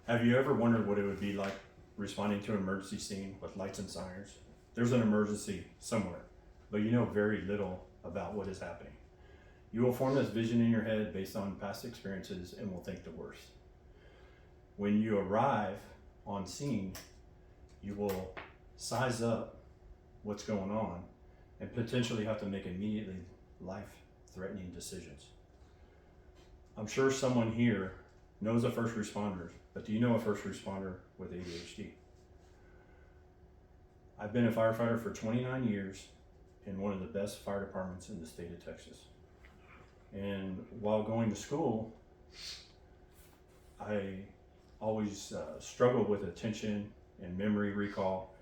Have you ever wondered what it would be like responding to an emergency scene with lights and sirens? There's an emergency somewhere, but you know very little about what is happening. You will form this vision in your head based on past experiences and will think the worst. When you arrive on scene, you will size up what's going on and potentially have to make immediately life-threatening decisions. I'm sure someone here knows a first responder, but do you know a first responder with ADHD? I've been a firefighter for 29 years in one of the best fire departments in the state of Texas. And while going to school, I always struggled with attention and memory recall.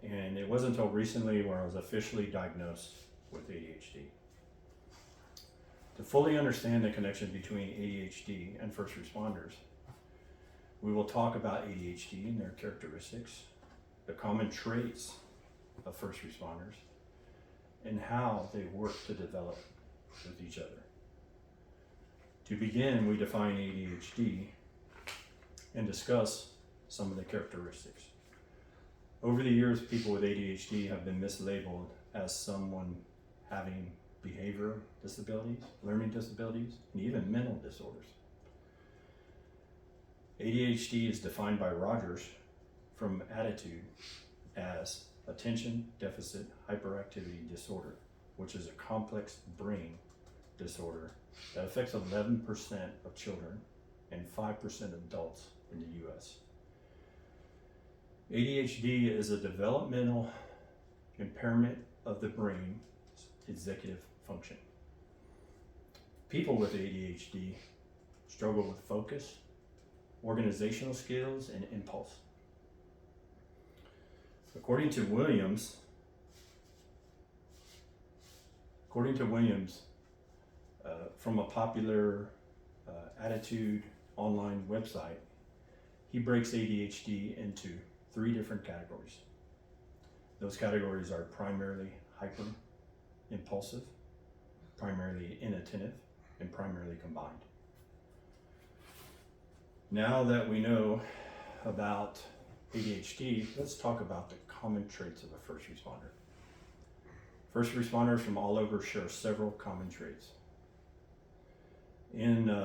And it wasn't until recently where I was officially diagnosed with ADHD. To fully understand the connection between ADHD and first responders, we will talk about ADHD and their characteristics, the common traits of first responders, and how they work to develop with each other. To begin, we define ADHD and discuss some of the characteristics. Over the years, people with ADHD have been mislabeled as someone having behavioral disabilities, learning disabilities, and even mental disorders. ADHD is defined by Rogers from Attitude as attention deficit hyperactivity disorder, which is a complex brain disorder that affects 11% of children and 5% of adults in the US. ADHD is a developmental impairment of the brain's executive function. People with ADHD struggle with focus, organizational skills, and impulse. According to Williams, from a popular Attitude online website, he breaks ADHD into 3 different categories. Those categories are primarily hyper impulsive, primarily inattentive, and primarily combined. Now that we know about ADHD, let's talk about the common traits of a first responder. First responders from all over share several common traits. In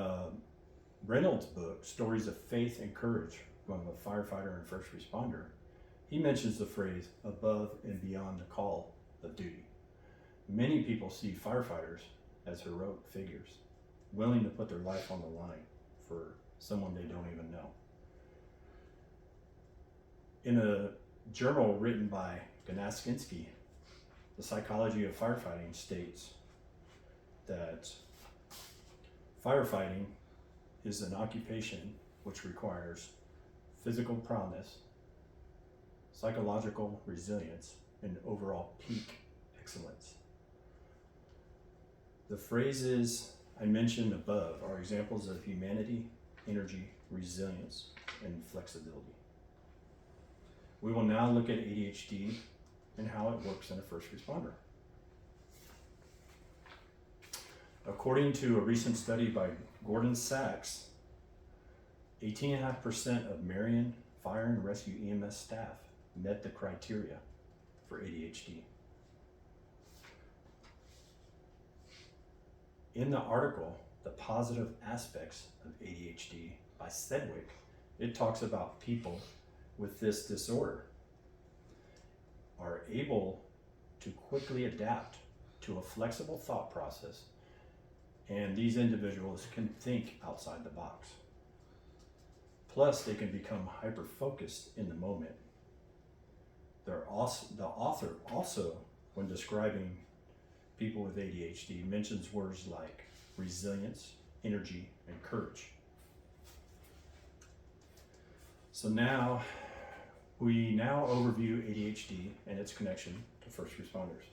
Reynolds' book, Stories of Faith and Courage, from a firefighter and first responder, he mentions the phrase above and beyond the call of duty. Many people see firefighters as heroic figures, willing to put their life on the line for someone they don't even know. In a journal written by Ganaskinski, The Psychology of Firefighting states that firefighting is an occupation which requires physical prowess, psychological resilience, and overall peak excellence. The phrases I mentioned above are examples of humanity, energy, resilience, and flexibility. We will now look at ADHD and how it works in a first responder. According to a recent study by Gordon Sachs, 18.5% of Marion Fire and Rescue EMS staff met the criteria for ADHD. In the article, The Positive Aspects of ADHD by Sedgwick, it talks about people with this disorder are able to quickly adapt to a flexible thought process, and these individuals can think outside the box. Plus, they can become hyper-focused in the moment. The author also, when describing people with ADHD, mentions words like resilience, energy, and courage. So we overview ADHD and its connection to first responders.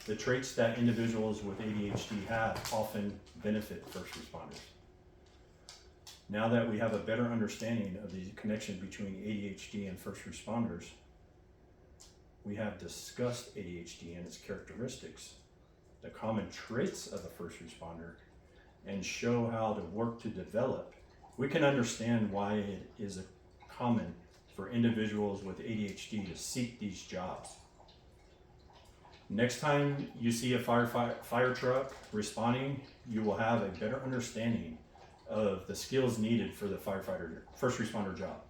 The traits that individuals with ADHD have often benefit first responders. Now that we have a better understanding of the connection between ADHD and first responders, we have discussed ADHD and its characteristics, the common traits of a first responder, and show how to work to develop we can understand why it is common for individuals with ADHD to seek these jobs. Next time you see a fire truck responding, you will have a better understanding of the skills needed for the first responder job.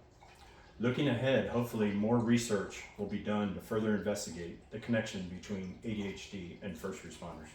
Looking ahead, hopefully more research will be done to further investigate the connection between ADHD and first responders.